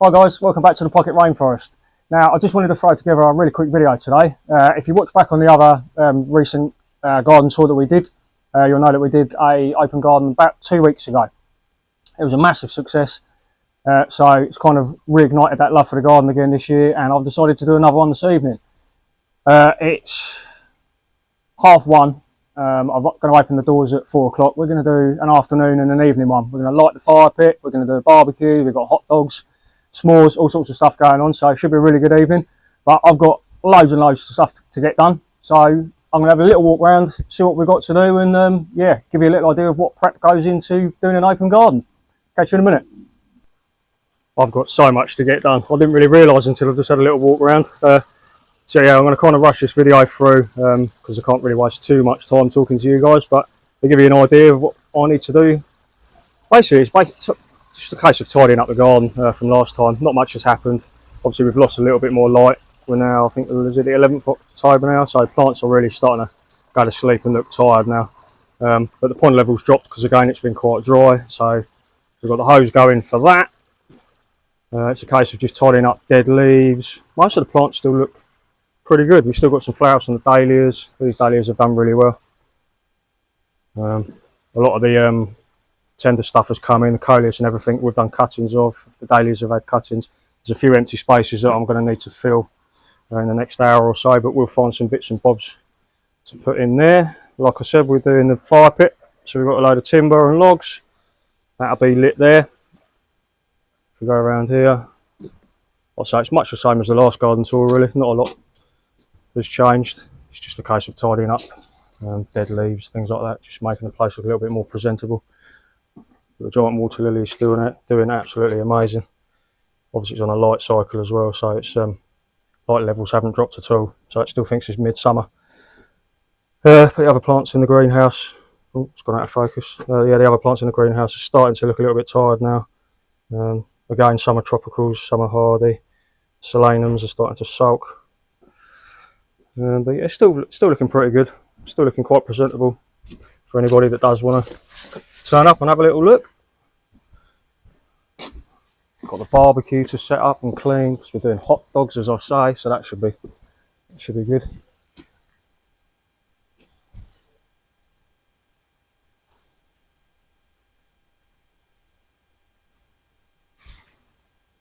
Hi guys, welcome back to the Pocket Rainforest. Now I just wanted to throw together a really quick video today. If you watch back on the other recent garden tour that we did, you'll know that we did a open garden about 2 weeks ago. It was a massive success, so it's kind of reignited that love for the garden again this year, and I've decided to do another one this evening. It's 1:30. I'm going to open the doors at 4 o'clock. We're going to do an afternoon and an evening one. We're going to light the fire pit, we're going to do a barbecue, we've got hot dogs, s'mores, all sorts of stuff going on, so it should be a really good evening. But I've got loads and loads of stuff to get done, so I'm going to have a little walk around, see what we've got to do, and yeah, give you a little idea of what prep goes into doing an open garden. Catch you in a minute. I've got so much to get done. I didn't really realise until I've just had a little walk around. So yeah, I'm going to kind of rush this video through because I can't really waste too much time talking to you guys, but to give you an idea of what I need to do. Basically, it's just a case of tidying up the garden from last time. Not much has happened. Obviously, we've lost a little bit more light. We're now, I think, is it the 11th of October now? So plants are really starting to go to sleep and look tired now. But the pond level's dropped because, again, it's been quite dry. So we've got the hose going for that. It's a case of just tidying up dead leaves. Most of the plants still look pretty good. We've still got some flowers on the dahlias. These dahlias have done really well. A lot of the tender stuff has come in, the coleus and everything we've done cuttings of. The dahlias have had cuttings. There's a few empty spaces that I'm going to need to fill in the next hour or so, but we'll find some bits and bobs to put in there. Like I said, we're doing the fire pit, so we've got a load of timber and logs. That'll be lit there. If we go around here, I'll say it's much the same as the last garden tour really, not a lot has changed. It's just a case of tidying up dead leaves, things like that, just making the place look a little bit more presentable. The giant water lily is still doing absolutely amazing. Obviously it's on a light cycle as well, so its light levels haven't dropped at all, so it still thinks it's midsummer. But the other plants in the greenhouse, oh, it's gone out of focus. Yeah, the other plants in the greenhouse are starting to look a little bit tired now. Again, some are tropicals, some are hardy. Solanums are starting to sulk. But yeah, it's still looking pretty good. Still looking quite presentable for anybody that does want to turn up and have a little look. Got the barbecue to set up and clean because we're doing hot dogs, as I say, so that should be good.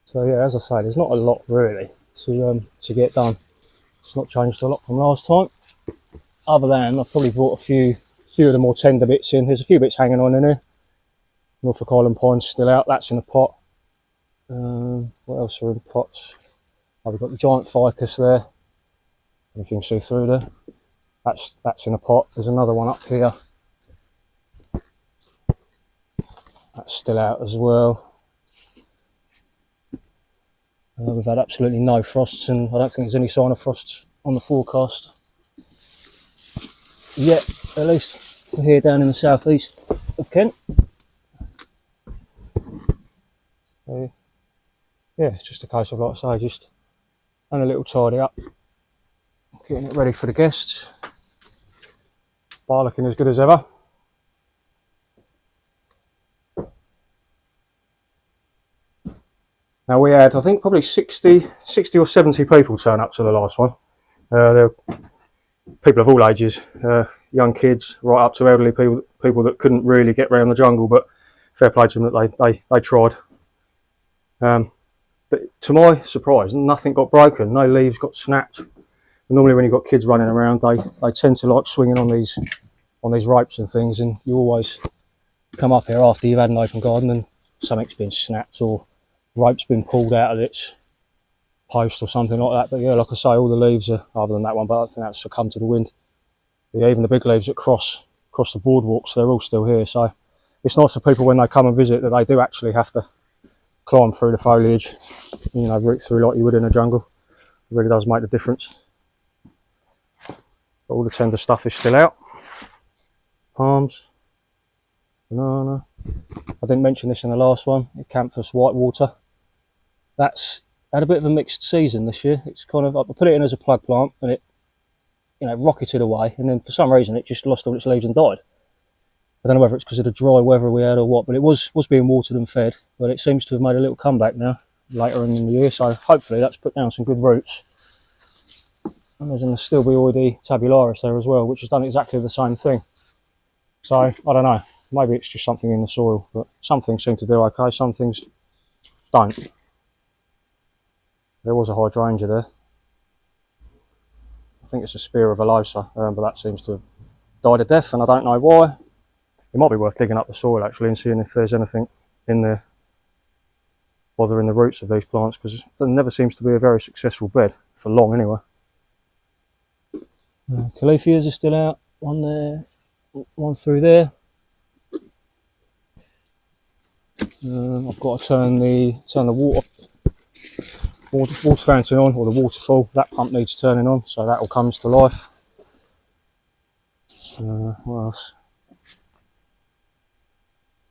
So yeah, as I say, there's not a lot really to get done. It's not changed a lot from last time, other than I've probably brought a few of the more tender bits in. There's a few bits hanging on in here. Norfolk Island pine's still out, that's in a pot. What else are in pots? Oh, we've got the giant ficus there, if you can see through there. That's in a pot. There's another one up here. That's still out as well. We've had absolutely no frosts, and I don't think there's any sign of frosts on the forecast yet, at least for here down in the southeast of Kent. So, yeah, it's just a case of, like I say, just having a little tidy up, getting it ready for the guests. Bar looking as good as ever. Now we had, I think, probably 60 or 70 people turn up to the last one. There were people of all ages, young kids, right up to elderly people that couldn't really get around the jungle, but fair play to them that they tried. But to my surprise, nothing got broken, no leaves got snapped. And normally when you've got kids running around, they tend to like swinging on these ropes and things, and you always come up here after you've had an open garden and something's been snapped or rope's been pulled out of its post or something like that. But yeah, like I say, all the leaves are, other than that one, but I think that's succumbed to the wind. Yeah, even the big leaves that cross the boardwalks, they're all still here. So it's nice for people when they come and visit that they do actually have to climb through the foliage, you know, root through like you would in a jungle. It really does make the difference. But all the tender stuff is still out. Palms, banana. I didn't mention this in the last one, Acanthus whitewater. That's had a bit of a mixed season this year. It's kind of, I put it in as a plug plant and it, you know, rocketed away, and then for some reason it just lost all its leaves and died. I don't know whether it's because of the dry weather we had or what, but it was being watered and fed, but it seems to have made a little comeback now. later in the year, so hopefully that's put down some good roots. And there's an Astilbioides tabularis there as well, which has done exactly the same thing. So I don't know, maybe it's just something in the soil, but some things seem to do okay, some things don't. There was a hydrangea there. I think it's a Spira velosa, but that seems to have died a death, and I don't know why. It might be worth digging up the soil actually and seeing if there's anything in there bothering the roots of these plants, because there never seems to be a very successful bed for long anyway. Calefias are still out, one there, one through there. I've got to turn the water fountain on, or the waterfall. That pump needs turning on, so that all comes to life. What else?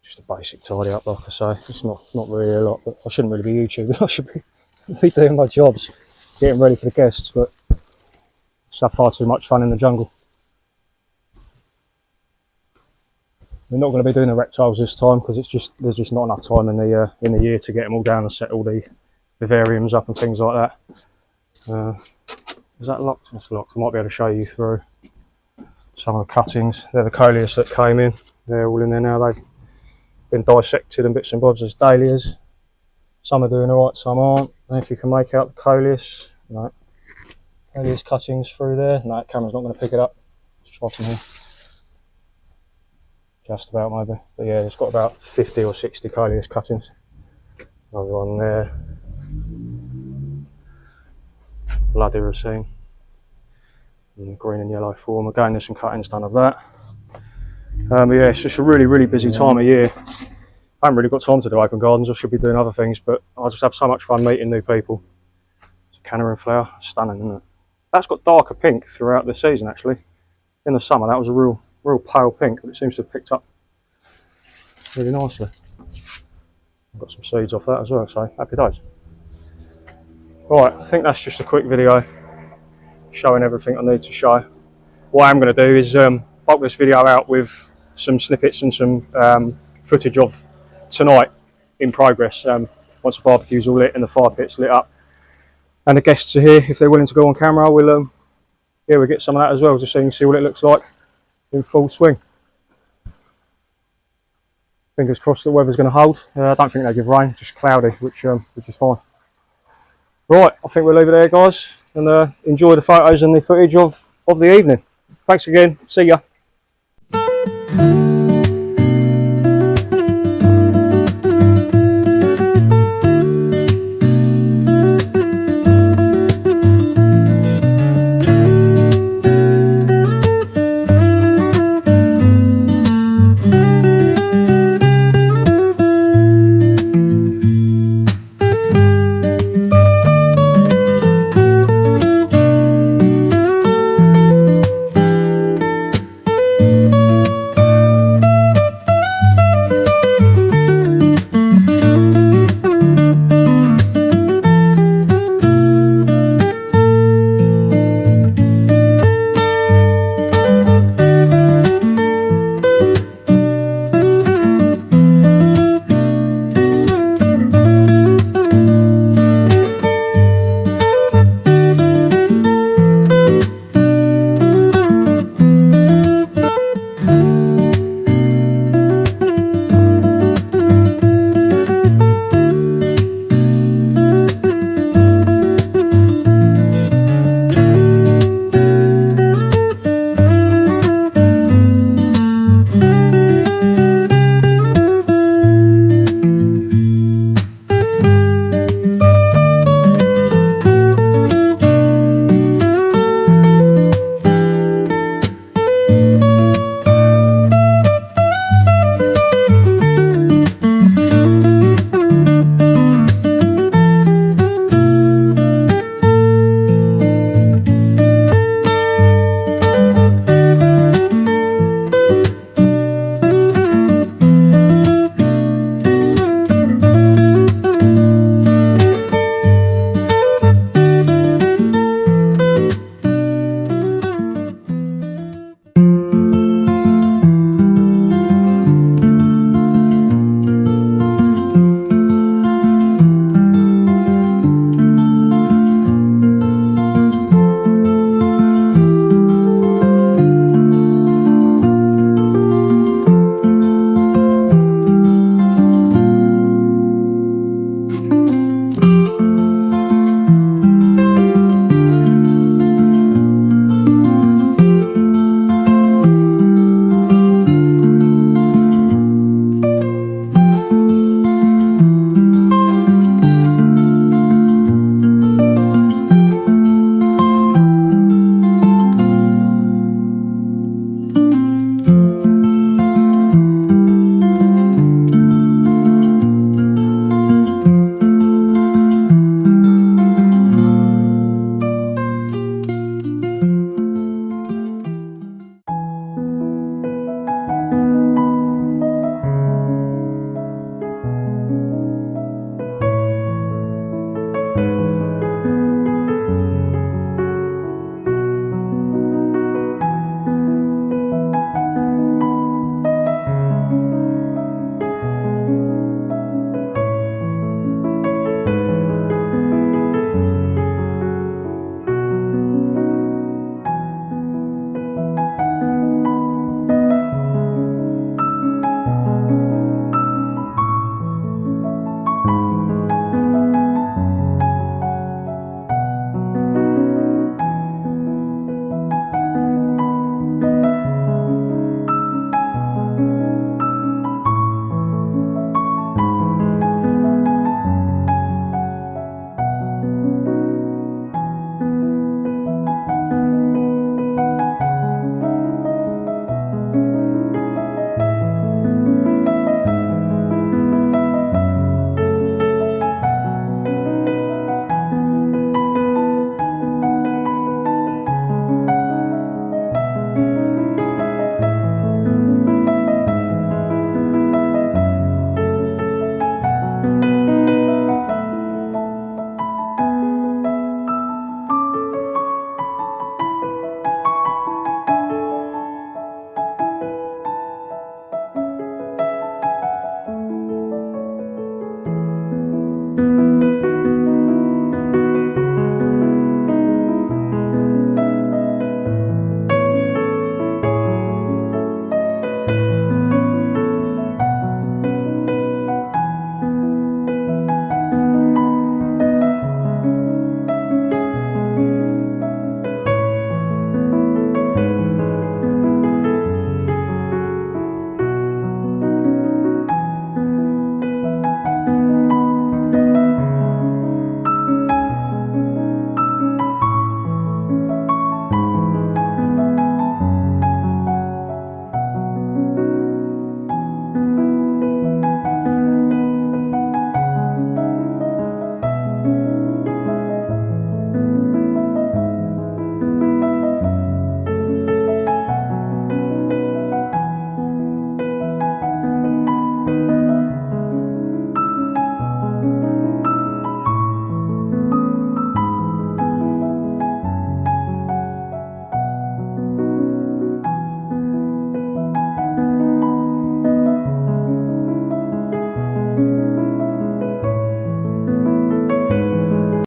Just a basic tidy up, like I say. It's not really a lot, but I shouldn't really be YouTubing. I should be doing my jobs, getting ready for the guests, but just have far too much fun in the jungle. We're not going to be doing the reptiles this time because there's just not enough time in the year to get them all down and set all the vivariums up and things like that. Is that locked? That's locked. I might be able to show you through some of the cuttings. They're the coleus that came in. They're all in there now. They've been dissected and bits and bobs as dahlias. Some are doing alright, some aren't. I don't know if you can make out the coleus. No. Coleus cuttings through there. No, the camera's not going to pick it up. Let's try from here. Just about maybe. But yeah, it's got about 50 or 60 coleus cuttings. Another one there. Bloody racine. In green and yellow form. Again, there's some cuttings done of that. But yeah, it's just a really busy time of year. I haven't really got time to do open gardens. I should be doing other things, but I just have so much fun meeting new people. It's a canary flower. Stunning, isn't it? That's got darker pink throughout the season, actually. In the summer, that was a real pale pink, but it seems to have picked up really nicely. I've got some seeds off that as well, so happy days. Right, I think that's just a quick video showing everything I need to show. What I'm going to do is bulk this video out with some snippets and some footage of tonight in progress. Once the barbecue's all lit and the fire pit's lit up and the guests are here, if they're willing to go on camera, we'll get some of that as well, just so you can see what it looks like in full swing. Fingers crossed the weather's going to hold. I don't think they give rain, just cloudy, which is fine. Right, I think we'll leave it there, guys, and enjoy the photos and the footage of the evening. Thanks again. See ya.